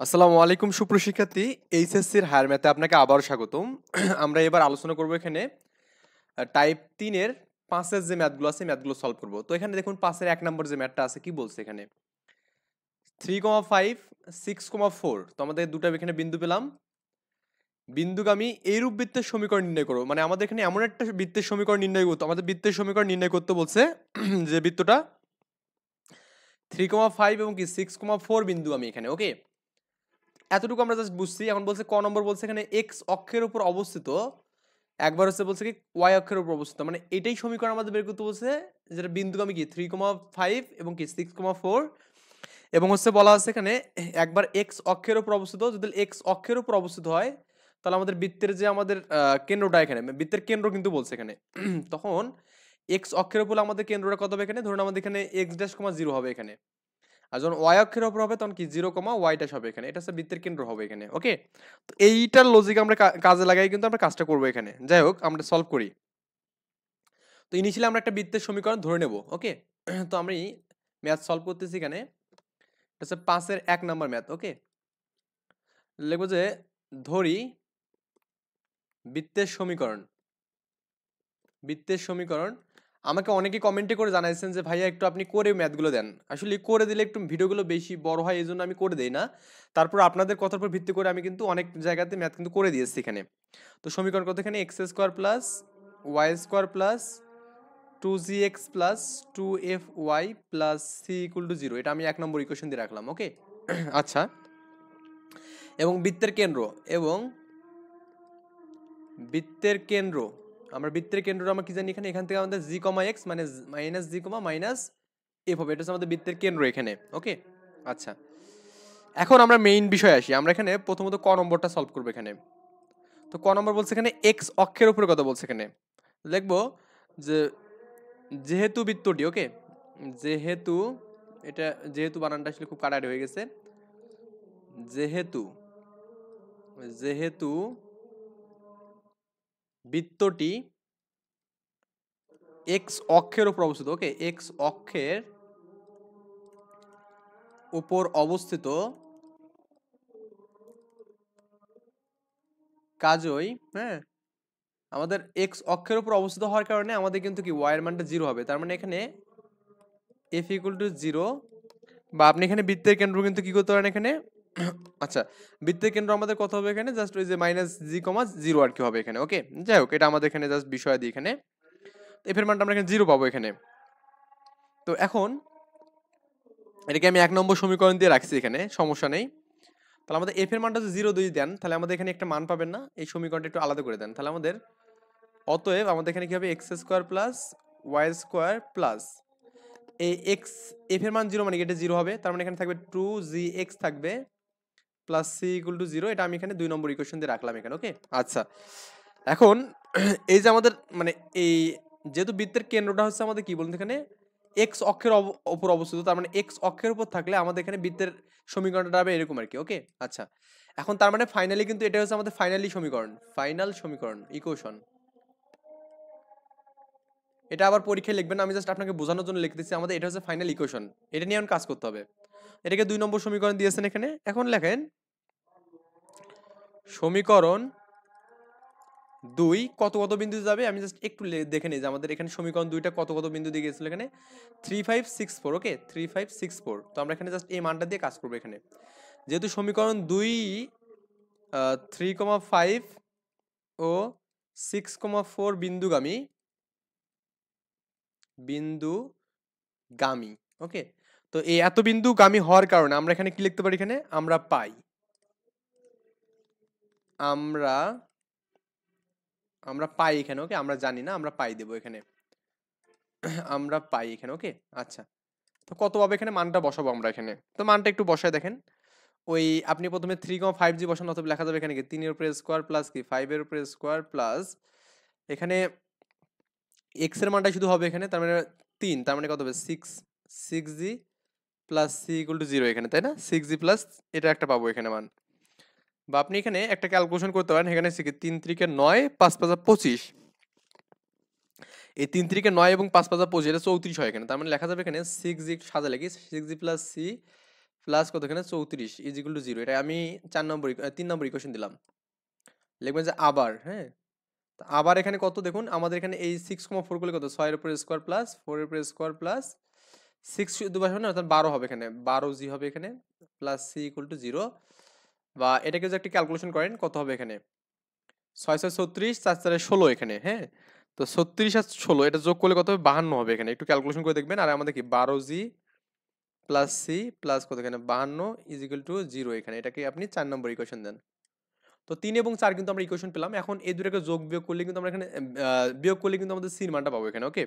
আসসালামু আলাইকুম সুপ্রশিক্ষার্থী। এইচএসসির হায়ার ম্যাথে আপনাকে আবারও স্বাগতম। আমরা এবার আলোচনা করব এখানে টাইপ 3 এর 5 এর যে ম্যাথগুলো আছে ম্যাথগুলো সলভ করব। তো এখানে দেখুন 5 এর 1 নম্বর যে ম্যাথটা আছে কি বলছে এখানে 3,5 6,4। তো আমাদের দুটো এখানে বিন্দু পেলাম। বিন্দুগামী এইরূপ বৃত্তের সমীকরণ নির্ণয় করো। মানে আমাদের এখানে এমন একটা বৃত্তের সমীকরণ নির্ণয় করতে আমাদের বৃত্তের সমীকরণ নির্ণয় করতে বলছে যে বৃত্তটা 3,5 এবং কি 6,4 বিন্দুগামী এখানে। ওকে, এতটুকু আমরা জাস্ট বুঝছি। এখন বলছে ক নম্বর বলছে এখানে এক্স অক্ষের উপর অবস্থিত, একবার হচ্ছে বলছে কি ওয়াই অক্ষের উপর অবস্থিত, মানে এটাই সমীকরণ আমাদের বের করতে বলছে, যেটা বিন্দুগামী কি 3,5 এবং কি 6,4 এবং হচ্ছে বলা আছে এখানে একবার এক্স অক্ষের উপর অবস্থিত। যদি এক্স অক্ষের উপর অবস্থিত হয় তাহলে আমাদের বৃত্তের যে আমাদের কেন্দ্রটা এখানে বৃত্তের কেন্দ্র কিন্তু বলছে এখানে তখন এক্স অক্ষের উপর আমাদের কেন্দ্রটা কত হবে এখানে, ধরুন আমাদের এখানে এক্স ড্যাশ কমা জিরো হবে এখানে। আর যখন ওয়াই অক্ষের উপর হবে তখন কি 0, ওয়াই ড্যাশ হবে এখানে। এটা হচ্ছে বৃত্তের কেন্দ্র হবে এখানে। ওকে, তো এইটার লজিক আমরা কাজে লাগাই কিন্তু আমরা কাজটা করবো এখানে। যাই হোক, আমরা সলভ করি। তো ইনিশিয়ালি আমরা একটা বৃত্তের সমীকরণ ধরে নেব। ওকে, তো আমি ম্যাথ সলভ করতেছি এখানে। এটা হচ্ছে 5 এর 1 নাম্বার ম্যাথ। ওকে, লিখবো যে ধরি বৃত্তের সমীকরণ। বৃত্তের সমীকরণ আমাকে অনেকে কমেন্টে করে জানাইছেন যে ভাইয়া একটু আপনি করে ম্যাথগুলো দেন। আসলে করে দিলে একটু ভিডিওগুলো বেশি বড় হয়, এই জন্য আমি করে দেই না। তারপর আপনাদের কথার উপর ভিত্তি করে আমি কিন্তু অনেক জায়গাতে ম্যাথ কিন্তু করে দিয়েছি এখানে। তো সমীকরণ কত এখানে x square plus Y square plus 2gx plus 2fy plus C equal to 0, এটা আমি 1 নম্বর ইকুয়েশন দিয়ে রাখলাম। ওকে, আচ্ছা, এবং বৃত্তের কেন্দ্র এবং বৃত্তের কেন্দ্র, আমরা বৃত্তের কেন্দ্রটা আমরা কি জানি এখানে, এখান থেকে আমাদের জি কমা এক্স মানে মাইনাস জি কমা মাইনাস এফ হবে। এটা হচ্ছে আমাদের বৃত্তের কেন্দ্র এখানে। ওকে, আচ্ছা, এখন আমরা মেইন বিষয়ে আসি। আমরা এখানে প্রথমত ক নম্বরটা সলভ করবো এখানে। তো ক নম্বর বলছে এখানে এক্স অক্ষের উপরে কথা বলছে এখানে। লিখবো যে যেহেতু বৃত্তটি, ওকে, যেহেতু এটা যেহেতু বানানটা আসলে খুব কাটারি হয়ে গেছে, যেহেতু যেহেতু বৃত্তটি এক্স অক্ষের উপর অবস্থিত। ওকে, এক্স অক্ষের উপর অবস্থিত, কাজই হ্যাঁ আমাদের এক্স অক্ষের উপর অবস্থিত হওয়ার কারণে আমাদের কিন্তু কি ওয়াই এর মানটা 0 হবে। তার মানে এখানে এফ ইকুয়াল টু 0, বা আপনি এখানে বৃত্তের কেন্দ্র কিন্তু কি করতে পারেন এখানে আচ্ছা, বৃত্তের কেন্দ্র আমাদের কত হবে এখানে, জাস্ট ওই যে মাইনাস জি কমা 0 আর কি হবে এখানে। ওকে, যাই হোক, এটা আমাদের এখানে জাস্ট বিষয় দিই এখানে। এফ এর মানটা আমরা এখানে 0 পাবো এখানে। তো এখন এটাকে আমি 1 নম্বর সমীকরণ দিয়ে রাখছি এখানে, সমস্যা নেই। তাহলে আমাদের এফ এর মানটা যদি 0 দিয়ে দেন তাহলে আমাদের এখানে একটা মান পাবেন না, এই সমীকরণটা একটু আলাদা করে দেন। তাহলে আমাদের অতএব আমাদের এখানে কি হবে x square plus Y square plus এই এক্স, এফ এর মান 0 মানে এটা 0 হবে। তার মানে এখানে থাকবে 2gx থাকবে প্লাস সি ইকুয়াল টু 0। এটা আমি এখানে 2 নম্বর ইকুয়েশন দিয়ে রাখলাম এখানে। ওকে, আচ্ছা, এখন এই যে আমাদের মানে এই যেহেতু বৃত্তের কেন্দ্রটা হচ্ছে আমাদের কি বলুন এখানে এক্স অক্ষের উপর অবস্থিত, তার মানে এক্স অক্ষের উপর থাকলে আমাদের এখানে বৃত্তের সমীকরণটা হবে এরকম আর কি। ওকে, আচ্ছা, এখন তার মানে ফাইনালি কিন্তু এটা হচ্ছে আমাদের ফাইনালি সমীকরণ, ফাইনাল সমীকরণ ইকুয়েশন। এটা আবার পরীক্ষায় লিখবেন না, আমি জাস্ট আপনাকে বোঝানোর জন্য লিখতেছি। আমাদের এটা হচ্ছে ফাইনাল ইকুয়েশন, এটা নিয়ে এখন কাজ করতে হবে। এটাকে 2 নম্বর সমীকরণ দিয়েছেন এখানে। এখন লেখেন সমীকরণ 2 কত কত বিন্দু যাবে, আমি জাস্ট একটু দেখে নিই যে আমাদের এখানে সমীকরণ 2টা কত কত বিন্দু দিয়ে গেছিল এখানে 3564। ওকে, 3564। তো আমরা এখানে জাস্ট এই মানটা দিয়ে কাজ করবো এখানে। যেহেতু সমীকরণ 2 3,5 ও 6,4 বিন্দুগামী, বিন্দুগামী। ওকে, তো এই এত বিন্দুগামী হওয়ার কারণে আমরা এখানে কি লিখতে পারি, এখানে আমরা পাই, আমরা আমরা পাই এখানে। ওকে, আমরা জানি না, আমরা পাই দেবো এখানে, আমরা পাই এখানে। ওকে, আচ্ছা, তো কত পাবে এখানে মানটা বসাবো আমরা এখানে। তো মানটা একটু বসায় দেখেন, ওই আপনি প্রথমে 3,5g বসান, অথবা লেখা যাবে এখানে কি 3 এর উপরে স্কোয়ার প্লাস কি 5 এর উপরে স্কোয়ার প্লাস এখানে এক্স এর মানটা শুধু হবে এখানে, তার মানে 3, তার মানে কত হবে 6g plus C equal to 0 এখানে, তাই না? 6g প্লাস এটা একটা পাবো এখানে মান। বা আপনি এখানে একটা ক্যালকুলেশন করতে পারেন, এখানে 3 3 9 5 5 25, এই 3 3 9 এবং 5 5 25 এটা 34 হয় এখানে। তার মানে লেখা যাবে এখানে 6g সাজালে কি 6g প্লাস সি প্লাস কত এখানে 34 ইজ ইকুয়াল টু 0। এটা আমি 3 নম্বর ইকুয়েশন দিলাম। লিখবেন যে আবার, হ্যাঁ, তো আবার এখানে কত দেখুন, আমাদের এখানে এই 6,4 করলে কত, 6 এর উপরে স্কোয়ার প্লাস 4 এর উপরে স্কোয়ার প্লাস 6 দুবার হবে না, অর্থাৎ 12 হবে এখানে, 12 জি হবে এখানে, প্লাস সি ইকুয়াল টু 0। বা এটাকে যদি একটি ক্যালকুলেশন করেন কত হবে এখানে, 6 6 36, 4 4 16 এখানে, হ্যাঁ। তো 36 আর 16 এটা যোগ করলে কত হবে, 52 হবে এখানে, একটু ক্যালকুলেশন করে দেখবেন। আর আমাদের কি 12 জি প্লাস সি প্লাস কত এখানে 52 ইজ ইকুয়াল টু 0 এখানে, এটাকে আপনি 4 নম্বর ইকুয়েশন দেন। তো 3 এবং 4 কিন্তু আমরা ইকুয়েশন পেলাম। এখন এই দুটোকে যোগ বিয়োগ করলে কিন্তু আমরা এখানে বিয়োগ করলে কিন্তু আমাদের সির মানটা পাবো এখানে, ওকে।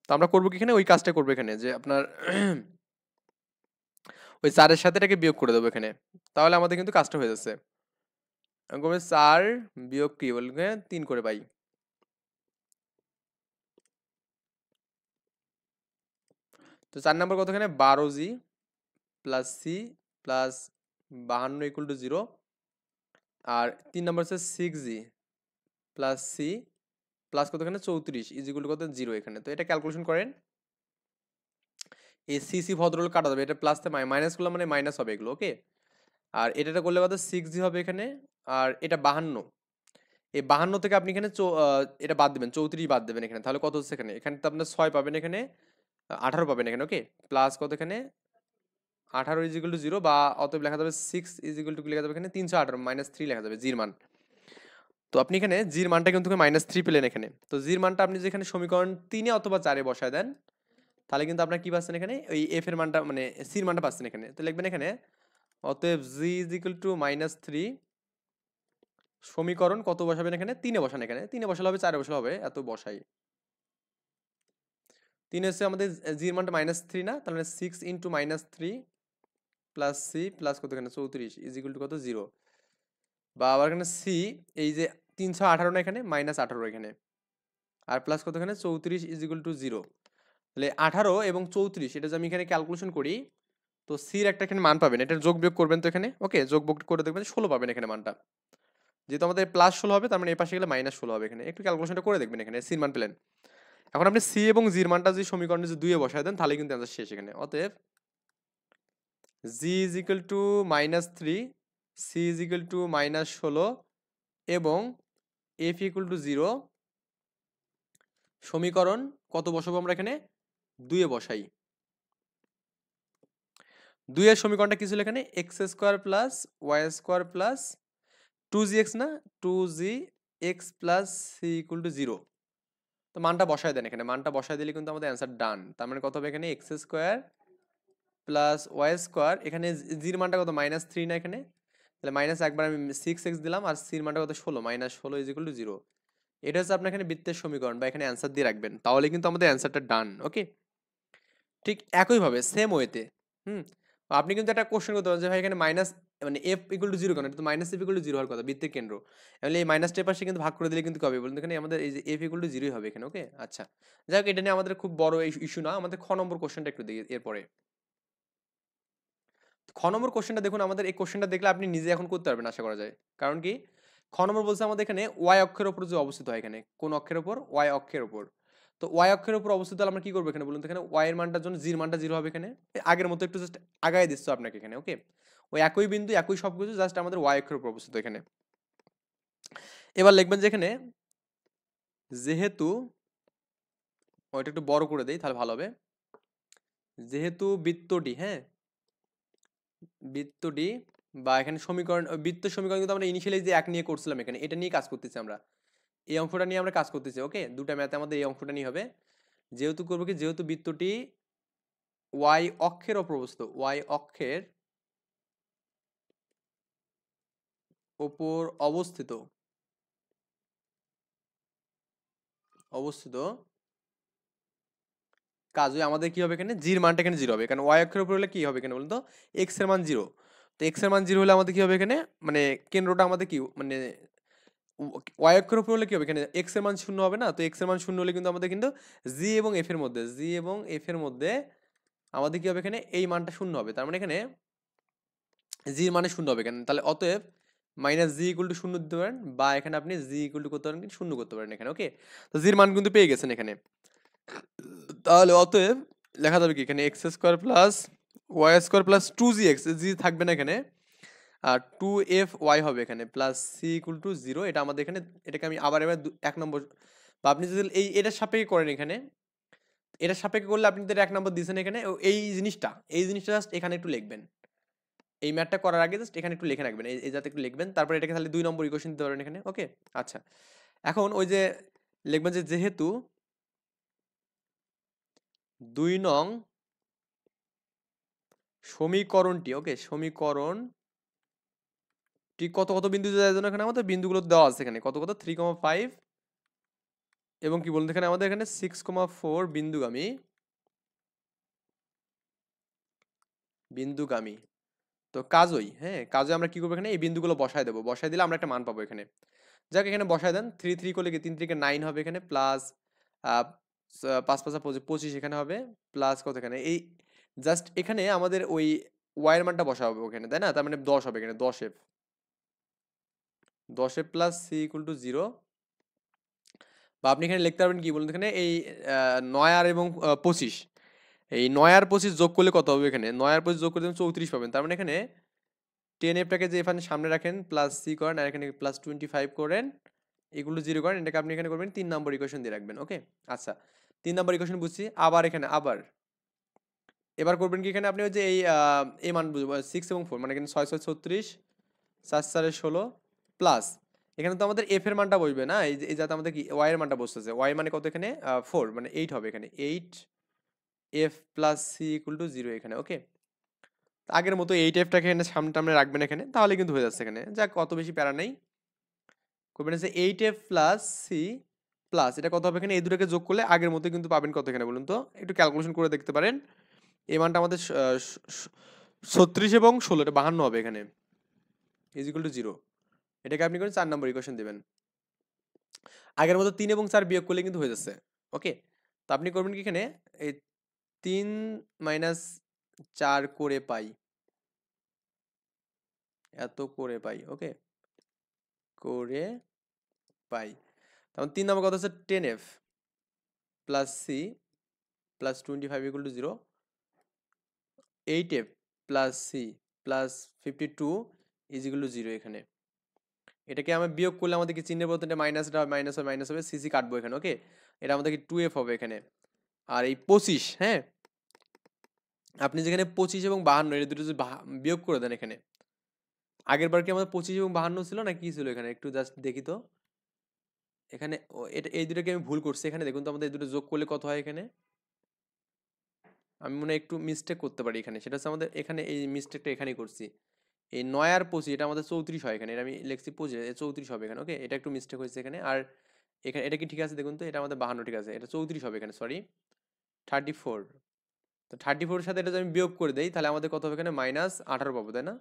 তো আমরা করবো কি এখানে, ওই কাজটা করবো এখানে, যে আপনার ওই 4 এর সাথে এটাকে বিয়োগ করে দেবো এখানে, তাহলে আমাদের কিন্তু কাজটা হয়ে যাচ্ছে। 4 বিয়োগ কি বলবে 3 করে পাই। তো 4 নম্বর কত এখানে 12 g plus c plus 52 equal to 0। আর 3 নম্বর হচ্ছে 6 জি প্লাস সি প্লাস কত এখানে 34 ইজ ইকুয়াল টু কত 0 এখানে। তো এটা ক্যালকুলেশন করেন, এই সি সি ভদ্রলোক কাটা যাবে, এটা প্লাস মাইনাস করলে মানে মাইনাস হবে এগুলো, ওকে। আর এটা করলে কত 6 জি হবে এখানে, আর এটা 52, এই 52 থেকে আপনি এখানে এটা বাদ দিবেন, 34 বাদ দেবেন এখানে, তাহলে কত হচ্ছে এখানে, এখানে তো আপনার 6 পাবেন এখানে, 18 পাবেন এখানে, ওকে। প্লাস কত এখানে 18 ইজ ইকুয়াল টু 0, বা অতএব লেখা যাবে 6 ইজ ইকুয়াল টু কি লেখা যাবে এখানে 318 মাইনাস 3 লেখা যাবে জির মান। তো আপনি এখানে জির মানটা কিন্তু মাইনাস 3 পেলেন এখানে। তো জির মানটা আপনি যেখানে সমীকরণ 3 অথবা 4 এ বসায় দেন, তাহলে কিন্তু আপনার কি পাচ্ছেন এখানে, ওই এফ এর মানটা মানে সির মানটা পাচ্ছেন এখানে। তো লিখবেন এখানে অতএব জি ইজ ইকুয়াল টু -3, সমীকরণ কত বসাবেন এখানে, 3 এ বসান এখানে, 3 এ বসালে হবে 4 এ বসালে হবে, এত বসাই। 3 হচ্ছে আমাদের জির মানটা -3 না, তাহলে 6 ইনটু -3 প্লাস সি প্লাস কত এখানে 34 ইজ ইকুয়াল টু কত 0। বা আবার এখানে সি, এই যে 318 না এখানে, -18 এখানে, আর প্লাস কত এখানে 34 ইজ ইকুয়াল টু 0। তাহলে 18 এবং 34 এটা যদি আমি এখানে ক্যালকুলেশন করি, তো সির একটা এখানে মান পাবেন, এটা যোগ বিয়োগ করবেন তো এখানে, ওকে, যোগ বিয়োগ করে দেখবেন 16 পাবেন এখানে মানটা। যেহেতু আমাদের প্লাস 16 হবে, তার মানে এই পাশে গেলে -16 হবে এখানে, একটু ক্যালকুলেশনটা করে দেখবেন এখানে সির মান পেলেন। এখন আপনি সি এবং জির মানটা যদি সমীকরণে যদি 2 এ বসায় দেন, তাহলে কিন্তু অ্যান্সার শেষ এখানে। অতএব G is equal to -3, C is equal to -16 এবং এফ ইকুয়াল টু 0। সমীকরণ কত বসাবো আমরা এখানে, 2 এ বসাই। 2 এর সমীকরণটা কি ছিল এখানে, x square plus Y square plus 2gx না, 2gx plus C equal to 0। তো মানটা বসায় দেন এখানে, মানটা বসায় দিলে কিন্তু আমাদের অ্যান্সার ডান। তার মানে কত হবে এখানে, x square plus Y square, এখানে জির মানটা কত -3 না এখানে, তাহলে মাইনাস একবার আমি 6x দিলাম, আর সির মানটা কত 16, -16 ইজ ইকুয়াল টু 0। এটা হচ্ছে আপনার এখানে বৃত্তের সমীকরণ, বা এখানে অ্যান্সার দিয়ে রাখবেন, তাহলে কিন্তু আমাদের অ্যান্সারটা ডান, ওকে। ঠিক একইভাবে সেম ওয়েতে, হুম, আপনি কিন্তু একটা কোশ্চেন করতে পারেন যে ভাই এখানে মাইনাস মানে এফ ইকুয়াল টু 0 কেন, এটা তো মাইনাস এফ ইকুয়াল টু 0 হওয়ার কথা, বৃত্তের কেন্দ্র, তাহলে এই মাইনাস টের পাশে কিন্তু ভাগ করে দিলে কিন্তু কবে বলুন এখানে আমাদের এই যে এফ ইকুয়াল টু 0 হবে এখানে, ওকে। আচ্ছা, যাই হোক, এটা নিয়ে আমাদের খুব বড় ইস্যু না, আমাদের খ নম্বর কোশ্চেনটা একটু দেখি এরপরে। খ নম্বর কোশ্চেনটা দেখুন, আমাদের এই কোশ্চেনটা দেখলে আপনি নিজে এখন করতে পারবেন আশা করা যায়। কারণ কি, খ নম্বর বলছে আমাদের এখানে ওয়াই অক্ষের উপর যে অবস্থিত হয়, এখানে কোন অক্ষের উপর, ওয়াই অক্ষের উপর। তো ওয়াই অক্ষের উপর অবস্থিত হলে আমরা কি করবো এখানে বলুন তো, এখানে ওয়াই এর মানটার জন্য জির মানটা 0 হবে এখানে, আগের মতো একটু জাস্ট আগায় দিচ্ছ আপনাকে এখানে, ওকে। ওই একই বিন্দু একই সবকিছু, জাস্ট আমাদের ওয়াই অক্ষের উপর অবস্থিত এখানে। এবার লিখবেন যে এখানে যেহেতু, ওইটা একটু বড় করে দেই তাহলে ভালো হবে, যেহেতু বৃত্তটি, হ্যাঁ, বৃত্তটি, বা এখানে সমীকরণ, বৃত্তের সমীকরণ কিন্তু আমরা ইনিশিয়ালি যে এক নিয়ে করছিলাম এখানে, এটা নিয়ে কাজ করতেছি আমরা, এই অঙ্কটা নিয়ে আমরা কাজ করতেছি, ওকে। দুটা ম্যাথে আমাদের এই অঙ্কটা নিয়ে হবে। যেহেতু করবো কি, যেহেতু বৃত্তটি ওয়াই অক্ষের ওপর অবস্থিত, ওয়াই অক্ষের ওপর অবস্থিত, অবস্থিত, কাজে আমাদের কি হবে এখানে, জির মানটা এখানে 0 হবে, কারণ ওয়াই অক্ষের উপর হলে কি হবে এখানে বলুন তো, এক্স এর মান 0। তো এক্স এর মান 0 হলে আমাদের কি হবে এখানে, মানে কেন্দ্রটা আমাদের কি মানে ওয়াই অক্ষের উপর হলে কি হবে এখানে, এক্স এর মান 0 হবে না, তো এক্স এর মান 0 হলে কিন্তু আমাদের কিন্তু জি এবং এফ এর মধ্যে, জি এবং এফ এর মধ্যে আমাদের কি হবে এখানে, এই মানটা 0 হবে, তার মানে এখানে জি মানে 0 হবে এখানে। তাহলে অতএব মাইনাস জি ইকুয়াল টু 0 দিতে পারেন, বা এখানে আপনি জি ইকুয়াল টু করতে পারেন, 0 করতে পারেন এখানে, ওকে। তো জির মান কিন্তু পেয়ে গেছেন এখানে। তাহলে অতএব লেখা যাবে কি এখানে, x square plus Y square plus 2gx, জি থাকবে না এখানে, আর 2fy হবে এখানে, প্লাস সি ইকুয়াল টু 0। এটা আমাদের এখানে, এটাকে আমি আবার এবার 1 নম্বর, বা আপনি যদি এটার সাপেক্ষে করেন এখানে, এটার সাপেক্ষে করলে আপনি তো 1 নম্বর দিয়েছেন এখানে, এই জিনিসটা জাস্ট এখানে একটু লিখবেন। এই ম্যাথটা করার আগে জাস্ট এখানে একটু লিখে রাখবেন, এই যাতে একটু লিখবেন, তারপরে এটাকে তাহলে 2 নম্বর ইকুয়েশন দিতে পারেন এখানে। ওকে, আচ্ছা, এখন ওই যে লিখবেন যে যেহেতু 2 নং সমীকরণটি, ওকে, সমীকরণটি কত কত বিন্দু দেওয়ার জন্য এখানে আমাদের বিন্দুগুলো দেওয়া আছে এখানে, কত কত 3,5 এবং কি বলুন এখানে আমাদের এখানে 6,4 বিন্দুগামী। তো কাজই, হ্যাঁ, কাজে আমরা কি করবো এখানে, এই বিন্দুগুলো বসায় দেবো, বসায় দিলে আমরা একটা মান পাবো এখানে। যাক, এখানে বসায় দেন, 3 3 করলে কি 3 3 9 হবে এখানে, প্লাস 5 5 25 এখানে হবে, প্লাস কত এখানে, এই জাস্ট এখানে আমাদের ওই ওয়াইয়ের মানটা বসা হবে ওখানে, তাই না? তার মানে 10 হবে এখানে, 10f plus C equal to 0। বা আপনি এখানে লিখতে পারবেন কি বলুন এখানে, এই 9 আর এবং 25, এই 9 আর 25 যোগ করলে কত হবে এখানে, 9 আর 25 যোগ করলে 34 পাবেন। তার মানে এখানে 10fটাকে যে এখানে সামনে রাখেন, প্লাস সি করেন, আর এখানে প্লাস 25 করেন, ইকুয়াল টু 0 করেন, এটাকে আপনি এখানে করবেন 3 নম্বর ইকুয়েশন দিয়ে রাখবেন। ওকে, আচ্ছা, 3 নম্বর ইকুয়েশন বুঝছি। আবার এখানে এবার করবেন কি এখানে আপনি ওই যে এই মান বুঝবো 6 এবং 4, মানে এখানে 6 6 36, 4 4 16, প্লাস এখানে তো আমাদের এফ এর মানটা বসবে না, এই যাতে আমাদের কি ওয়াই এর মানটা বসতেছে, ওয়াই মানে কত এখানে 4, মানে 8 হবে এখানে, 8 f plus C equal to 0 এখানে। ওকে, আগের মতো 8f-টাকে এখানে সামনে রাখবেন এখানে, তাহলে কিন্তু হয়ে যাচ্ছে এখানে। যাক, কত বেশি প্যারা নেই, করবেন হচ্ছে 8f প্লাস সি প্লাস, এটা কত হবে এখানে, এই দুটোকে যোগ করলে আগের মতো কিন্তু পাবেন কত এখানে বলুন তো, একটু ক্যালকুলেশন করে দেখতে পারেন। এই মানটা আমাদের 36 এবং 16, এটা 52 হবে এখানে, ইজ ইকুয়াল টু 0। এটাকে আপনি করে 4 নম্বর ইকুয়েশন দিবেন। আগের মতো 3 এবং 4 বিয়োগ করলে কিন্তু হয়ে যাচ্ছে। ওকে, তো আপনি করবেন কি এখানে, এই 3 মাইনাস 4 করে পাই, এত করে পাই। ওকে, করে পাই, তখন 3 নম্বর কথা হচ্ছে 10f plus c plus 25 equal to 0, 8f plus c plus 52 is equal to 0 এখানে। এটাকে আমরা বিয়োগ করলে আমাদের কি চিহ্নের বদলে মাইনাস হবে, সিসি কাটবো এখানে। ওকে, এটা আমাদের কি 2f হবে এখানে, আর এই 25, হ্যাঁ, আপনি যেখানে 25 এবং 52 এর দুটো যদি বিয়োগ করে দেন এখানে, আগের বার কি আমাদের 25 এবং 52 ছিল না কি ছিল এখানে, একটু জাস্ট দেখি তো এখানে, এটা এই দুটোকে আমি ভুল করছি এখানে, দেখুন তো আমাদের এই দুটো যোগ করলে কত হয় এখানে, আমি মনে হয় একটু মিস্টেক করতে পারি এখানে, সেটা হচ্ছে আমাদের এখানে এই মিস্টেকটা এখানেই করছি, এই 9 আর 25 এটা আমাদের 34 হয় এখানে, এটা আমি লিখছি 34 হবে এখানে। ওকে, এটা একটু মিস্টেক হয়েছে এখানে, আর এখানে এটা কি ঠিক আছে দেখুন তো, এটা আমাদের 52 ঠিক আছে, এটা 34 হবে এখানে, সরি 34। তো 34 এর সাথে এটা যদি আমি বিয়োগ করে দেই, তাহলে আমাদের কত হবে এখানে, -18 পাবো, তাই না?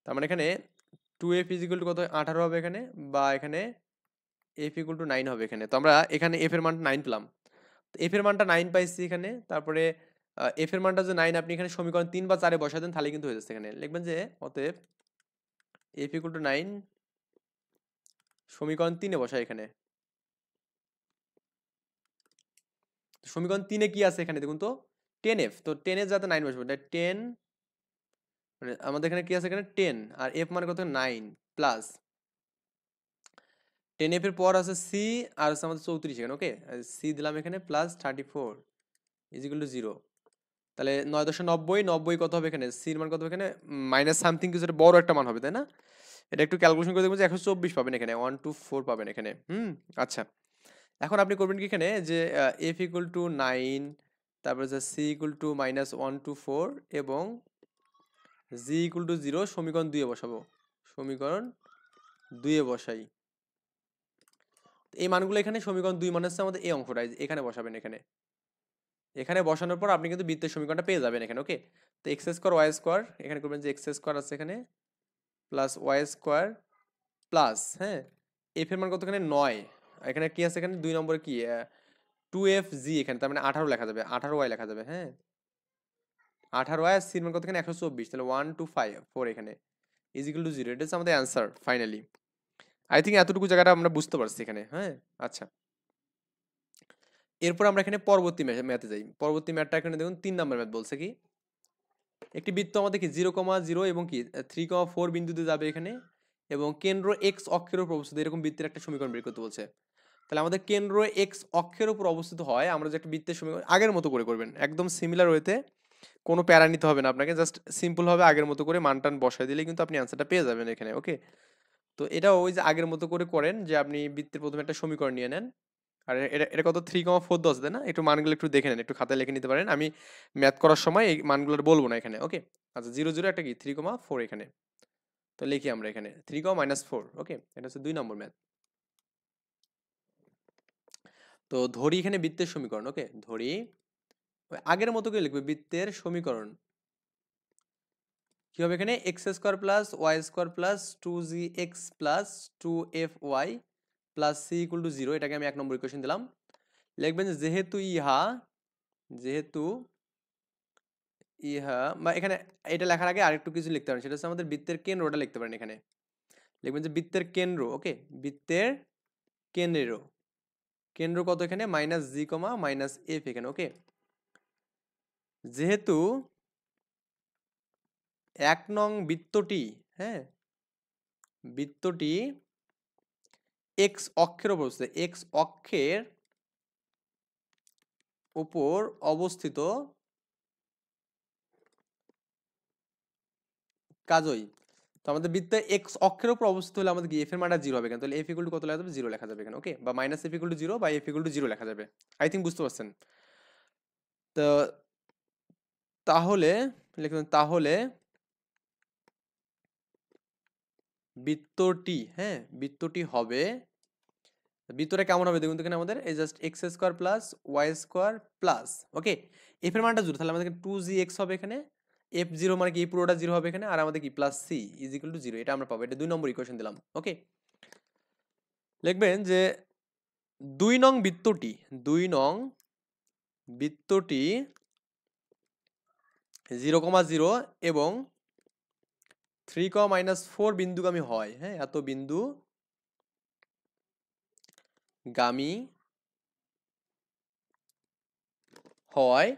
তার মানে এখানে 2f ইজ ইকুয়াল টু কত, 18 হবে এখানে, বা এখানে f ইকুয়াল টু 9 হবে এখানে। তো আমরা এখানে f এর মানটা 9 পেলাম, তো f এর মানটা 9 পাইছি এখানে, তারপরে f এর মানটা যে 9 আপনি এখানে সমীকরণ 3 বা 4 এ বসায় দেন, তাহলে কিন্তু হয়ে যাচ্ছে এখানে। লিখবেন যে অতএব f ইকুয়াল টু 9 সমীকরণ 3 এ বসাই এখানে। সমীকরণ 3 এ কি আছে এখানে দেখুন তো, 10f, তো 10 এর যাতে 9 বসবে, 10, মানে আমাদের এখানে কি আছে এখানে 10, আর f মানে কত 9, প্লাস 10f এর পর আছে c, আর আছে আমাদের 34 এখানে। ওকে, c দিলাম এখানে, প্লাস 34 ইজ ইকুয়াল টু 0। তাহলে 9 কত হবে এখানে, c এর মান কত হবে এখানে, মাইনাস সামথিং কিছু একটা বড় একটা মান হবে, তাই না? এটা একটু ক্যালকুলেশন করে দেখবেন যে 124 পাবেন এখানে, 124 পাবেন এখানে। আচ্ছা, এখন আপনি করবেন কি এখানে যে f ইকুয়াল টু 9, তারপরে যে c ইকুয়াল টু -124 এবং g ইকুয়াল টু 0 সমীকরণ 2 এ বসাবো, সমীকরণ 2 এ বসাই। এই মানগুলো এখানে সমীকরণ 2 মানে হচ্ছে আমাদের এই অংশটা, এখানে বসাবেন এখানে। এখানে বসানোর পর আপনি কিন্তু বৃত্তের সমীকরণটা পেয়ে যাবেন এখানে। ওকে, তো এক্স স্কোয়ার ওয়াই স্কোয়ার, এখানে করবেন যে এক্স স্কোয়ার আছে এখানে, প্লাস ওয়াই স্কোয়ার, প্লাস, হ্যাঁ, এফ এর মান কত এখানে 9, এখানে কি আছে এখানে 2 নম্বরে কি 2fg এখানে, তার মানে 18 লেখা যাবে, 18y লেখা যাবে, হ্যাঁ, 18y, আর সি এর মান কত এখানে 124, তাহলে 1254 এখানে ইজ ইকুয়াল টু 0। এটা হচ্ছে আমাদের অ্যান্সার ফাইনালি। আই থিঙ্ক এতটুকু জায়গাটা আমরা বুঝতে পারছি এখানে, হ্যাঁ। আচ্ছা, এরপর আমরা এখানে পরবর্তী ম্যাথে যাই। পরবর্তী ম্যাথটা এখানে দেখুন 3 নাম্বার ম্যাথ বলছে কি, একটি বৃত্ত আমাদের কি 0,0 এবং কি 3,4 বিন্দুতে যাবে এখানে, এবং কেন্দ্র এক্স অক্ষের উপর অবস্থিত এরকম বৃত্তের একটা সমীকরণ বের করতে বলছে। তাহলে আমাদের কেন্দ্র এক্স অক্ষের উপর অবস্থিত হয়, আমরা যে একটা বৃত্তের সমীকরণ আগের মতো করে করবেন, একদম সিমিলার ওয়েতে, কোনো প্যারা নিতে হবে না আপনাকে, জাস্ট সিম্পল ভাবে আগের মতো করে মান টান বসায় দিলে কিন্তু আপনি অ্যান্সারটা পেয়ে যাবেন এখানে। ওকে, তো এটা ওই যে আগের মতো করে করেন, যে আপনি বৃত্তের প্রথমে একটা সমীকরণ নিয়ে নেন। আর এটা এটা কত 3,4 10 দেয় না, একটু মানগুলো একটু দেখে নেন, একটু খাতায় লিখে নিতে পারেন, আমি ম্যাথ করার সময় এই মানগুলো বলবো না এখানে। ওকে, আচ্ছা 0 0 একটা কি 3,4 এখানে, তো লিখি আমরা এখানে 3,-4। ওকে, এটা হচ্ছে 2 নম্বর ম্যাথ। তো ধরি এখানে বৃত্তের সমীকরণ। ওকে, ধরি ওই আগের মতো করে লিখবে বৃত্তের সমীকরণ কি হবে এখানে, x square plus Y square plus 2gx plus 2fy plus C equal to 0। এটাকে আমি 1 নম্বর ইকুয়েশন দিলাম। লিখবেন যে যেহেতু ইহা বা এখানে এটা লেখার আগে আরেকটু কিছু লিখতে পারেন, সেটা হচ্ছে আমাদের বৃত্তের কেন্দ্রটা লিখতে পারেন এখানে। লিখবেন যে বৃত্তের কেন্দ্র। ওকে, বৃত্তের কেন্দ্র কেন্দ্র কত এখানে, মাইনাস জি কমা মাইনাস এফ এখানে। ওকে, যেহেতু 1 নং বৃত্তটি, হ্যাঁ, বৃত্তটি এক্স অক্ষের উপর অবস্থিত, এক্স অক্ষের উপর অবস্থিত, কাজই তো আমাদের বৃত্তে এক্স অক্ষের উপর অবস্থিত হলে আমাদের কি এফ এর মানটা 0 হবে কেন, তাহলে এফ ইকুয়াল টু কত লেখা যাবে, 0 লেখা যাবে এখানে। ওকে, বা মাইনাস এফ ইকুয়াল টু 0 বা এফ ইকুয়াল টু 0 লেখা যাবে। আই থিঙ্ক বুঝতে পারছেন। তো তাহলে লিখুন, তাহলে বৃত্তটি, হ্যাঁ, বৃত্তটি হবে, বৃত্তটা কেমন হবে দেখুন তো, এখানে আমাদের এই just x square plus Y square plus, okay, F এর মানটা 0, তাহলে আমাদের 2gx হবে এখানে, এফ 0 মানে কি এই পুরোটা 0 হবে এখানে, আর আমাদের কি plus C is equal to 0, এটা আমরা পাবো। এটা 2 নম্বর ইকুয়েশন দিলাম। ওকে, লিখবেন যে 2 নং বৃত্তটি, 2 নং বৃত্তটি 0,0 এবং 3,-4 বিন্দুগামী হয়, হ্যাঁ, এত বিন্দু গামী হয়।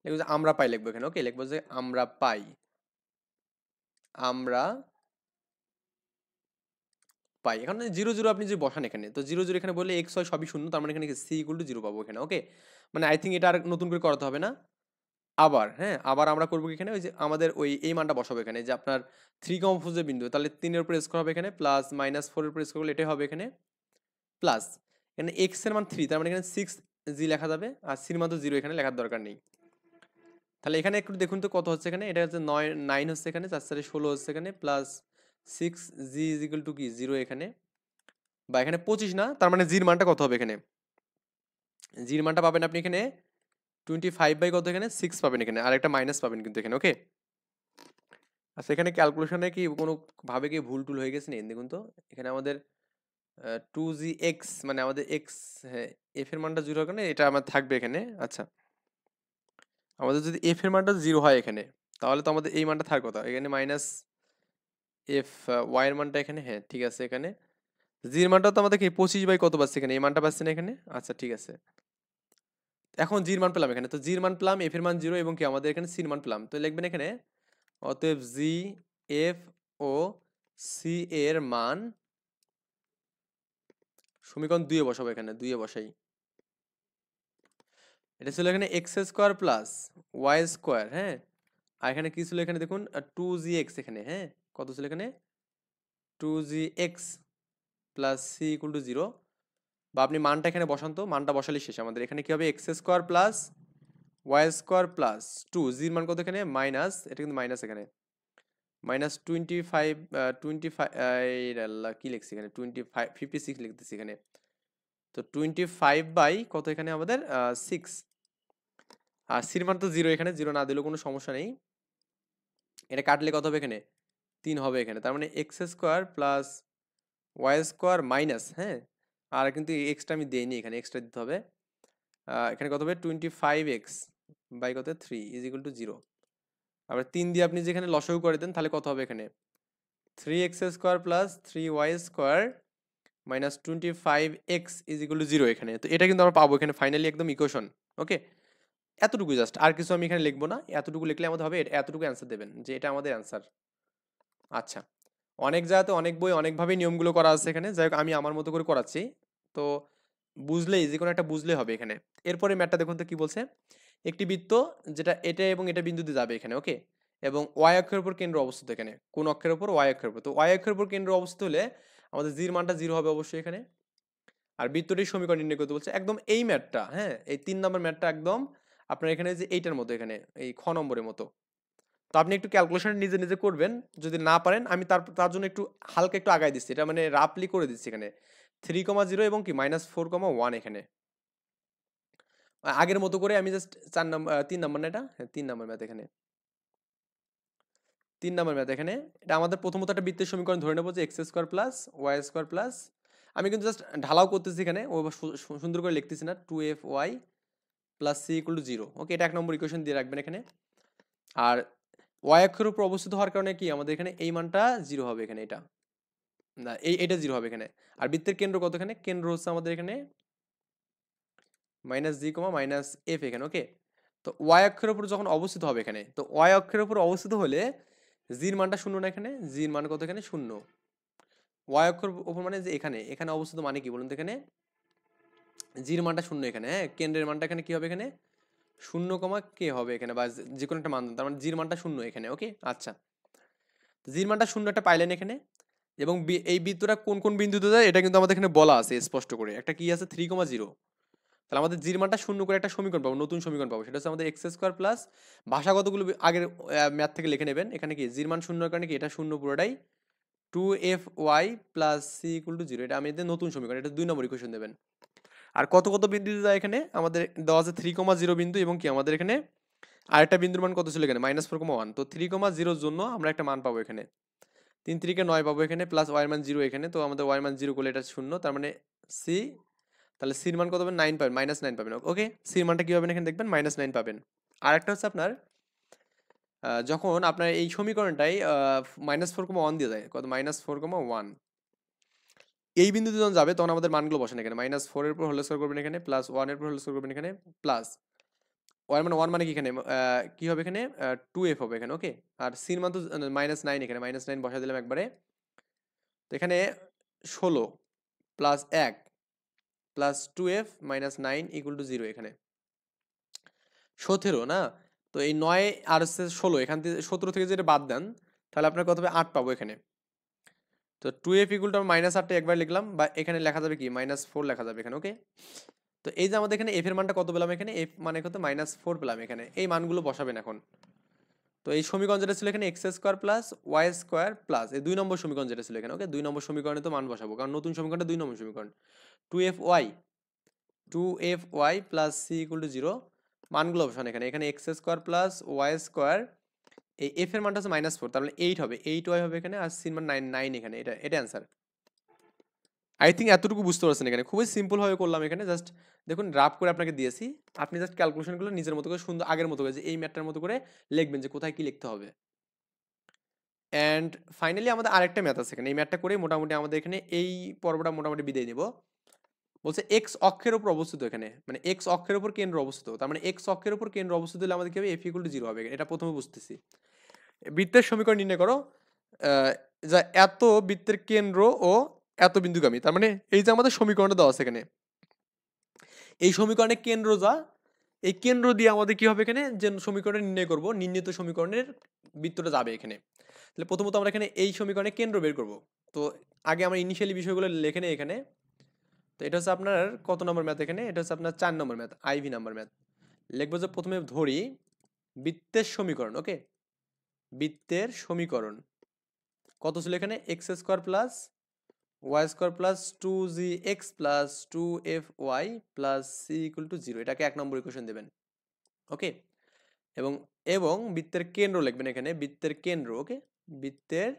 লিখবো যে আমরা পাই, লিখবো এখানে। ওকে, লিখবো যে আমরা পাই, আমরা পাই। এখন 0 0 আপনি যে বসান এখানে, তো 0 0 এখানে বললে এক্স হয় সবই শূন্য, তার মানে এখানে সি ইকুয়াল টু 0 পাবো এখানে। ওকে, মানে আই থিঙ্ক এটা আর নতুন করে করাতে হবে না। আবার হ্যাঁ, আবার আমরা করবো কি এখানে, ওই যে আমাদের ওই এই মানটা বসাবো এখানে, যে আপনার 3,4 যে বিন্দু, তাহলে 3 এর উপর স্কোয়ার হবে এখানে, প্লাস -4 এর উপর স্কোয়ার করলে এটাই হবে এখানে, প্লাস এখানে এক্স এর মান 3, তার মানে এখানে 6g লেখা যাবে, আর সির মান তো 0 এখানে লেখার দরকার নেই। তাহলে এখানে একটু দেখুন তো কত হচ্ছে এখানে, এটা হচ্ছে 9 হচ্ছে এখানে, 4 4 16 হচ্ছে এখানে, plus 6g is equal two কি 0 এখানে, বা এখানে 25 না, তার মানে জির মানটা কত হবে এখানে, জির মানটা পাবেন আপনি এখানে 25 বাই কত এখানে 6 পাবেন এখানে, আর একটা মাইনাস পাবেন কিন্তু এখানে। ওকে, আচ্ছা এখানে ক্যালকুলেশনে কি কোনো ভাবে কি ভুল টুল হয়ে গেছে নি দেখুন তো, এখানে আমাদের 2gx মানে আমাদের x, হ্যাঁ, f এর মানটা 0 কারণে এটা আমার থাকবে এখানে। আচ্ছা, আমাদের যদি f এর মানটা 0 হয় এখানে, তাহলে তো আমাদের এই মানটা থাকার কথা এখানে, মাইনাস f y এর মানটা এখানে, হ্যাঁ ঠিক আছে, এখানে g এর মানটা তো আমাদের কি 25 বাই কত পাচ্ছে এখানে, এই মানটা পাচ্ছে না এখানে। আচ্ছা ঠিক আছে, এখন জি এর মান পেলাম এখানে, তো জি এর মান পেলাম, এফ এর মান 0 এবং কি আমাদের এখানে সি এর মান পেলাম, তো লিখবেন এখানে অতএব জি, এফ ও সি এর মান সমীকরণ 2 এ বসাবো এখানে, 2 এ বসাই। এটা ছিল এখানে x square plus Y square, হ্যাঁ, আর এখানে কি ছিল এখানে দেখুন 2gx এখানে, হ্যাঁ, কত ছিল এখানে 2gx plus C equal to 0, বা আপনি মানটা এখানে বসান, তো মানটা বসালে শেষ। আমাদের এখানে কি হবে x square plus Y square plus 2, জির মান কত এখানে মাইনাস, এটা কিন্তু মাইনাস এখানে, মাইনাস 25, 25 আল্লাহ কি লিখছি এখানে 25 56 লিখতেছি এখানে, তো 25 বাই কত এখানে আমাদের 6, আর সির মান তো 0 এখানে, 0 না দিলেও কোনো সমস্যা নেই, এটা কাটলে কত হবে এখানে 3 হবে এখানে, তার মানে X square plus Y square minus, হ্যাঁ, আর কিন্তু এক্সট্রা আমি দেইনি এখানে, এক্সট্রা দিতে হবে। এখানে কত হবে 25x বাই কত 3 ইজ ইকুয়াল টু 0, আবার 3 দিয়ে আপনি যেখানে লসাগু করে দেন তাহলে কত হবে এখানে 3x square plus 3y square minus 25x is equal to 0 এখানে। তো এটা কিন্তু আমরা পাবো এখানে ফাইনালি একদম ইকুয়েশন। ওকে, এতটুকু জাস্ট, আর কিছু আমি এখানে লিখবো না, এতটুকু লিখলে আমাদের হবে, এতটুকু অ্যান্সার দেবেন যে এটা আমাদের অ্যান্সার। আচ্ছা, অনেক জায়গাতে অনেক বই অনেকভাবেই নিয়মগুলো করা আছে এখানে, যাই হোক আমি আমার মতো করে করাচ্ছি। তো বুঝলেই, যে কোনো একটা বুঝলে হবে এখানে। এরপরে ম্যাটটা দেখুন তো কি বলছে, একটি বৃত্ত যেটা এটা এবং এটা বিন্দুতে যাবে এখানে, ওকে, এবং ওয়াই অক্ষের উপর কেন্দ্র অবস্থিত এখানে, কোন অক্ষের উপর, ওয়াই অক্ষের উপর। তো ওয়াই অক্ষের উপর কেন্দ্র অবস্থিত হলে আমাদের জির মানটা 0 হবে অবশ্যই এখানে। আর বৃত্তটির সমীকরণ নির্ণয় করতে বলছে, একদম এই ম্যাটটা, হ্যাঁ, এই 3 নম্বর ম্যাটটা একদম আপনার এখানে যে এইটার মতো, এখানে এই খ নম্বরের মতো। তো আপনি একটু ক্যালকুলেশন নিজে নিজে করবেন, যদি না পারেন আমি তার জন্য একটু হালকা একটু আগায় দিচ্ছি, এটা মানে রাফলি করে দিচ্ছি এখানে 3,0 এবং কি -4,1 এখানে আগের মতো করে আমি জাস্ট 3 নম্বর না, এটা হ্যাঁ 3 নম্বর ম্যাথ এখানে, 3 নম্বর ম্যাথ এখানে। এটা আমাদের প্রথমত একটা বৃত্তের সমীকরণ ধরে নেবো যে X square plus Y square plus, আমি কিন্তু জাস্ট ঢালাও করতেছি এখানে, ও সুন্দর করে লিখতেছি না, 2FY plus C equal to 0। Okay, এটা 1 নম্বর ইকুয়েশন দিয়ে রাখবেন এখানে। আর ওয়াই অক্ষের উপর অবস্থিত হওয়ার কারণে কি আমাদের এখানে এই মানটা 0 হবে এখানে, এটা না, এটা 0 হবে এখানে। আর বৃত্তের কেন্দ্র কত এখানে, কেন্দ্র হচ্ছে আমাদের এখানে -g, -f এখানে। ওকে, তো ওয়াই অক্ষের উপর যখন অবস্থিত হবে এখানে, তো ওয়াই অক্ষের উপর অবস্থিত হলে জির মানটা 0 না, এখানে জির মান কত এখানে 0। ওয়াই অক্ষের উপর মানে যে এখানে, এখানে অবস্থিত মানে কি বলুন তো, এখানে জির মানটা 0 এখানে, হ্যাঁ, কেন্দ্রের মানটা এখানে কি হবে এখানে 0, কে হবে এখানে, বা যে কোনো একটা মান, তার মানে জির মানটা 0 এখানে। ওকে, আচ্ছা, জির মানটা 0 একটা পাইলেন এখানে। এবং এই বৃত্তটা কোন কোন বিন্দুতে যায় এটা কিন্তু আমাদের এখানে বলা আছে স্পষ্ট করে, একটা কি আছে 3,0। তাহলে আমাদের জির মানটা 0 করে একটা সমীকরণ পাবো, নতুন সমীকরণ পাবো, সেটা হচ্ছে আমাদের এক্স স্কোয়ার প্লাস, ভাষাগতগুলো আগের ম্যাথ থেকে লিখে নেবেন। এখানে কি জির মান 0 এর কারণে কি এটা 0 পুরোটাই, 2FY plus C equal to 0, এটা আমাদের নতুন সমীকরণ, এটা 2 নম্বর ইকুয়েশন দেবেন। আর কত কত বিন্দুতে যায় এখানে আমাদের দেওয়া আছে 3,0 বিন্দু, এবং কি আমাদের এখানে আরেকটা বিন্দুর মান কত ছিল এখানে -4,1। তো 3,0 জন্য আমরা একটা মান পাবো এখানে 3 3 9 পাবো এখানে, প্লাস ওয়াই মান 0 এখানে। তো আমাদের ওয়াই মান 0 করলে এটা 0, তার মানে সি, তাহলে সির মান কত পাবেন 9 পাবেন, -9 পাবেন। ওকে, সির মানটা কি পাবেন এখানে দেখবেন -9 পাবেন। আর একটা হচ্ছে আপনার যখন আপনার এই সমীকরণটাই -4,1 দিয়ে যায়, কত -4,1, এই বিন্দুতে যখন যাবে তখন আমাদের মানগুলো বসেন এখানে, -4 এর উপর হোল স্কয়ার করবেন এখানে, প্লাস 1 এর উপর হোল স্কয়ার করবেন এখানে, প্লাস ওয়াই মানে 1 মানে কি এখানে কি হবে এখানে 2F হবে এখানে। ওকে, আর সির মান তো -9 এখানে, -9 বসাই দিলাম একবারে। তো এখানে 16 plus 1 plus 2F -9 equal to 0 এখানে 17 না। তো এই 9 আর হচ্ছে 16, এখান থেকে 17 থেকে যেটা বাদ দেন তাহলে আপনার কত হবে 8 পাবো এখানে। তো 2F ইকুয়াল টু -8টা একবার লিখলাম, বা এখানে লেখা যাবে কি -4 লেখা যাবে এখানে। ওকে, তো এই যে আমাদের এখানে f এর মানটা কত পেলাম এখানে, f মানে কত -4 পেলাম এখানে, এই মানগুলো বসাবেন এখন। তো এই সমীকরণ যেটা ছিল এখানে x square plus Y square plus, এই 2 নম্বর সমীকরণ যেটা ছিল এখানে। ওকে, 2 নম্বর সমীকরণে তো মান বসাবো, কারণ নতুন সমীকরণটা 2 নম্বর সমীকরণ। 2FY plus C equal to 0, মানগুলো বসান এখানে, এখানে x square plus Y square, এই এফ এর মানটা হচ্ছে -4, তার মানে 8 হবে, 8y হবে এখানে, আর সির মান 9 এখানে, এটা অ্যান্সার। আই থিঙ্ক এতটুকু বুঝতে পারছেন এখানে, খুবই সিম্পল ভাবে করলাম এখানে, জাস্ট দেখুন রাফ করে আপনাকে দিয়েছি, আপনি জাস্ট ক্যালকুলেশনগুলো নিজের মতো করে সুন্দর আগের মতো করে, যে এই ম্যাথটার মতো করে লিখবেন যে কোথায় কি লিখতে হবে। অ্যান্ড ফাইনালি আমাদের আরেকটা ম্যাথ আছে এখানে, এই ম্যাথটা করে মোটামুটি আমাদের এখানে এই পর্বটা মোটামুটি বিদায় নিব। বলছে এক্স অক্ষের উপর অবস্থিত, এখানে মানে এক্স অক্ষের উপর কেন্দ্র অবস্থিত, তার মানে এক্স অক্ষের উপর কেন্দ্র অবস্থিত হলে আমাদের কি হবে, এফ ইকুয়াল টু 0 হবে, এটা প্রথমে বুঝতেছি। বৃত্তের সমীকরণ নির্ণয় করো যা এত বৃত্তের কেন্দ্র ও এত বিন্দুগামী, তার মানে এই যে আমাদের সমীকরণটা দেওয়া আছে এখানে, এই সমীকরণে কেন্দ্র যা, এই কেন্দ্র দিয়ে আমাদের কি হবে এখানে, যে সমীকরণ নির্ণয় করব, নির্ণীত সমীকরণের বৃত্তটা যাবে এখানে। তাহলে প্রথমত আমরা এখানে এই সমীকরণে কেন্দ্র বের করব। তো আগে আমরা ইনিশিয়ালি বিষয়গুলো লিখে নেই এখানে। তো এটা হচ্ছে আপনার কত নম্বর ম্যাথ এখানে, এটা হচ্ছে আপনার 4 নম্বর ম্যাথ, আইভি নাম্বার ম্যাথ। লিখবো যে প্রথমে ধরি বৃত্তের সমীকরণ। ওকে, বৃত্তের সমীকরণ কত ছিল এখানে, x square plus Y square plus 2gx plus 2FY plus C equal to 0, এটাকে 1 নম্বর ইকুয়েশন দেবেন। ওকে, এবং এবং বৃত্তের কেন্দ্র লিখবেন এখানে, বৃত্তের কেন্দ্র। ওকে, বৃত্তের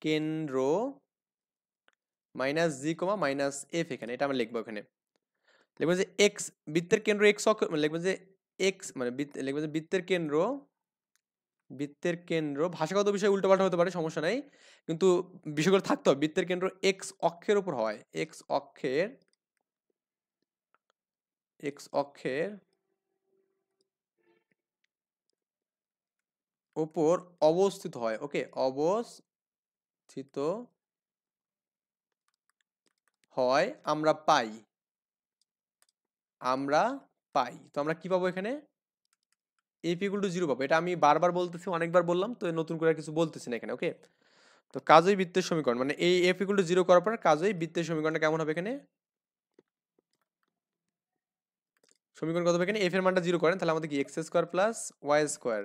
কেন্দ্র -g, -f এখানে, এটা আমরা লিখবো এখানে। লিখবো যে এক্স, বৃত্তের কেন্দ্র এক্স অক্ষ, লিখবো যে এক্স মানে লিখবো যে বৃত্তের কেন্দ্র বৃত্তের কেন্দ্র, ভাষাগত বিষয় উল্টোপাল্টা হতে পারে, সমস্যা নাই, কিন্তু বিষয়গুলো থাকতে হবে। বৃত্তের কেন্দ্র এক্স অক্ষের উপর হয়, এক্স অক্ষের উপর অবস্থিত হয়। ওকে, অবস্থিত হয়, আমরা পাই। তো আমরা কি পাবো এখানে? এফ ইকুয়াল টু 0 পাবো। এটা আমি বারবার বলতেছি, অনেকবার বললাম, তো নতুন করে আর কিছু বলতেছি না এখানে। ওকে, তো কাজেই বৃত্তের সমীকরণ, মানে এই এফ ইকুয়াল টু 0 করার পর কাজেই বৃত্তের সমীকরণটা কেমন হবে এখানে? সমীকরণ কত হবে এখানে? এফ এর মানটা 0 করেন, তাহলে আমাদের কি X square plus Y square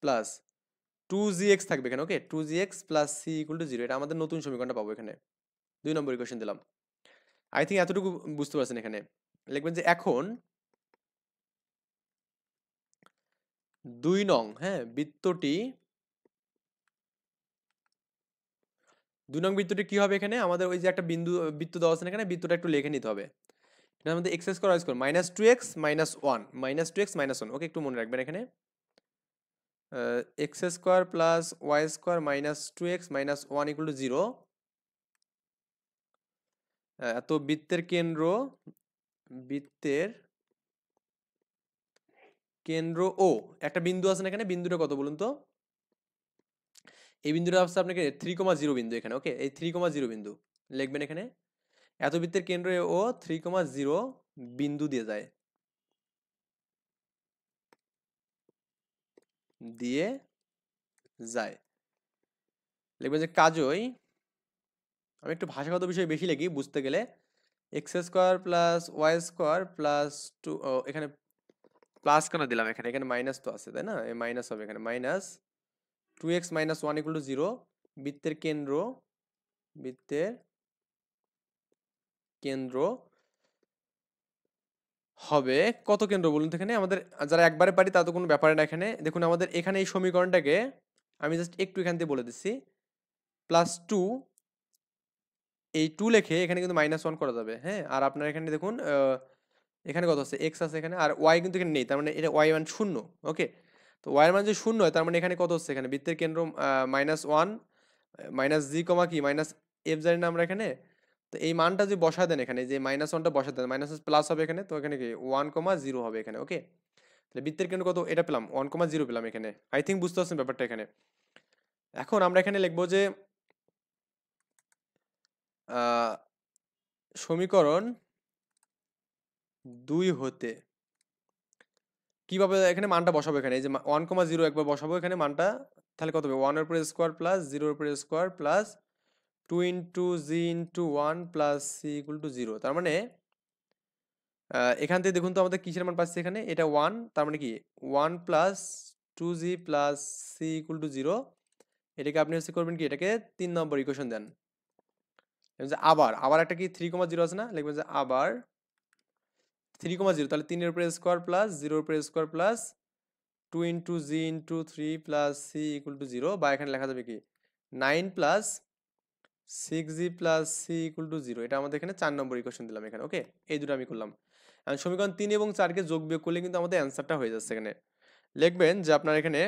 plus 2gx থাকবে এখানে। Okay, 2gx plus C equal to 0, এটা আমাদের নতুন সমীকরণটা পাবো এখানে। 2 নম্বর ইকুয়েশন দিলাম। আই থিঙ্ক এতটুকু বুঝতে পারছেন। এখানে লিখবেন যে এখন 2 নং, হ্যাঁ, বৃত্তটি 2 নং বৃত্তটি কি হবে এখানে? আমাদের ওই যে একটা বৃত্ত দেওয়া আছে না এখানে, বৃত্তটা একটু লিখে নিতে হবে। এটা আমাদের X square Y square minus 2x minus 1, minus 2x minus 1। Okay, একটু মনে রাখবেন এখানে x square plus Y square minus 2x minus 1 equal to 0। এত বৃত্তের কেন্দ্র ও একটা বিন্দু আছে না এখানে, বিন্দুটা কত বলুন তো? এই বিন্দুটা হচ্ছে আপনাকে 3,0 বিন্দু এখানে। ওকে, এই 3,0 বিন্দু লিখবেন এখানে। এত বৃত্তের কেন্দ্র ও 3,0 বিন্দু দিয়ে যায়। লিখবেন যে কাজই, আমি একটু ভাষাগত বিষয় বেশি লিখি বুঝতে গেলে, X square plus Y square plus 2, এখানে প্লাস কেন দিলাম? এখানে এখানে মাইনাস তো আছে, তাই না? এই মাইনাস হবে এখানে, minus 2x minus 1 equal to 0। বৃত্তের কেন্দ্র হবে কত কেন্দ্র বলুন তো এখানে? আমাদের যারা একবারে পারি তা তো কোনো ব্যাপারে না। এখানে দেখুন, আমাদের এখানে এই সমীকরণটাকে আমি জাস্ট একটু এখান থেকে বলে দিচ্ছি, প্লাস 2, এই 2 লিখে এখানে কিন্তু মাইনাস 1 করা যাবে। হ্যাঁ, আর আপনার এখানে দেখুন এখানে কত আছে? এক্স আছে এখানে, আর ওয়াই কিন্তু এখানে নেই, তার মানে এটা ওয়াই মান 0। ওকে, তো ওয়াই এর মান যদি 0 হয়, তার মানে এখানে কত হচ্ছে? এখানে বৃত্তের কেন্দ্র মাইনাস 1 মাইনাস জি কমা কি মাইনাস এফ জানি না আমরা এখানে। তো এই মানটা যদি বসা দেন এখানে, যে মাইনাস 1টা বসা দেন, মাইনাস প্লাস হবে এখানে, তো এখানে কি 1,0 হবে এখানে। ওকে, তাহলে বৃত্তের কেন্দ্র কত? এটা পেলাম 1,0 পেলাম এখানে। আই থিঙ্ক বুঝতে পারছেন ব্যাপারটা এখানে। এখন আমরা এখানে লিখবো যে সমীকরণ 2 হতে কিভাবে এখানে মানটা বসাবো? এখানে এই যে 1,0 একবার বসাবো এখানে মানটা, তাহলে কত হবে? 1 এর উপরে স্কোয়ার প্লাস 0 এর উপরে square plus 2 into G into 1 plus C equal to 0। তার মানে এখান থেকে দেখুন তো আমাদের কিসের মান পাচ্ছি এখানে? এটা 1, তার মানে কি 1 plus 2g plus C equal to 0। এটাকে আপনি হচ্ছে করবেন কি, এটাকে 3 নম্বর ইকুয়েশন দেন। আবার একটা কি 3,0 আছে না, লিখবেন যে আবার 3,0, তাহলে 3 এর উপরে স্কোয়ার প্লাস 0 এর উপরে square plus 2 into G into 3 plus C equal to 0, বা এখানে লেখা যাবে কি 9 plus 6g plus C equal to 0। এটা আমাদের এখানে 4 নম্বর ইকুয়েশন দিলাম এখানে। ওকে, এই দুটো আমি করলাম। এখন সমীকরণ 3 এবং 4কে যোগ বিয়োগ করলে কিন্তু আমাদের অ্যান্সারটা হয়ে যাচ্ছে। এখানে লিখবেন যে আপনার এখানে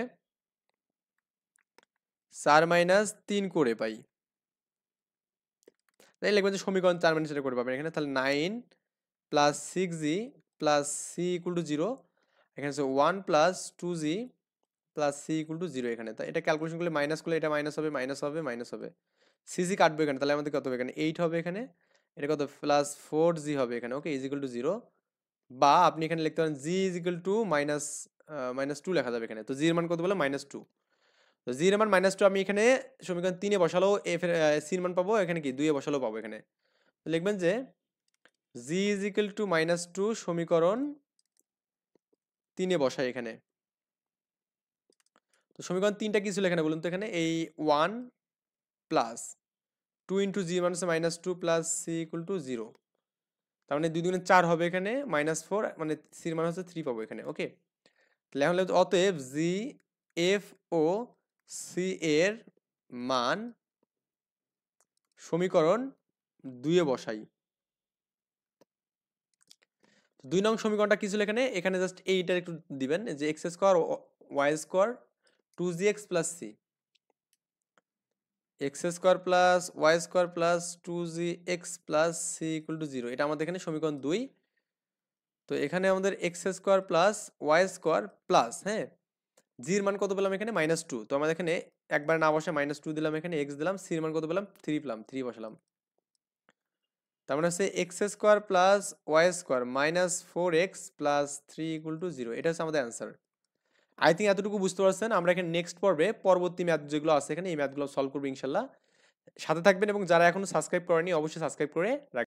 4 মাইনাস 3 করে পাই, তাই লিখবেন যে সমীকরণ 4 মাইনাস এটা করে পাবেন এখানে। তাহলে 9 plus 6g plus C equal to 0, এখানে হচ্ছে 1 plus 2g plus C equal to 0 এখানে। তাই এটা ক্যালকুলেশন করলে মাইনাস করলে এটা মাইনাস হবে, মাইনাস হবে, মাইনাস হবে, সিজি কাটবে এখানে, তাহলে আমাদের কত হবে এখানে? 8 হবে এখানে। এটা কত? প্লাস 4g হবে এখানে। ওকে, ইজ ইকুয়াল টু 0, বা আপনি এখানে লিখতে পারেন জি ইজ ইকুয়াল টু মাইনাস 2 লেখা যাবে এখানে। তো জি এর মান কত বলে? -2। তো জি এর মান -2 আমি এখানে সমীকরণ 3 এ বসালেও এফ এর সি এর মান পাবো, এখানে কি 2 এ বসালেও পাবো এখানে। তো লিখবেন যে জি ইজ ইকুয়াল টু -2 সমীকরণ 3 এ বসাই এখানে। তো সমীকরণ 3টা কি ছিল এখানে বলুন তো? এখানে এই 1 প্লাস 2 ইন্টু জি মান হচ্ছে -2 প্লাস সি ইকুয়াল টু 0। তার মানে 2 দুগুণে 4 হবে এখানে, -4, মানে সি এর মান হচ্ছে 3 পাবো এখানে। ওকে, তাহলে এখন অতএব জি এফ ও সি এর মান সমীকরণ 2 এ বসাই। 2 নং সমীকরণটা কি ছিল এখানে? এখানে জাস্ট এইটা একটু দিবেন যে X square Y square 2gx plus C, X square plus Y square plus 2gx plus C equal to 0, এটা আমাদের এখানে সমীকরণ 2। তো এখানে আমাদের X square plus Y square plus, হ্যাঁ, জির মান কত পেলাম এখানে -2, তো আমাদের এখানে একবার না বসে -2 দিলাম, এখানে এক্স দিলাম, সির মান কত পেলাম 3 পেলাম, 3 বসালাম। তার মানে হচ্ছে X square plus Y square -4x plus 3 equal to 0, এটা হচ্ছে আমাদের অ্যান্সার। আই থিঙ্ক এতটুকু বুঝতে পারছেন। আমরা এখানে নেক্সট পর্বে পরবর্তী ম্যাথ যেগুলো আছে এখানে এই ম্যাথগুলো সলভ করবো ইনশাল্লাহ। সাথে থাকবেন এবং যারা এখনো সাবস্ক্রাইব করেনি অবশ্যই সাবস্ক্রাইব করে রাখবেন।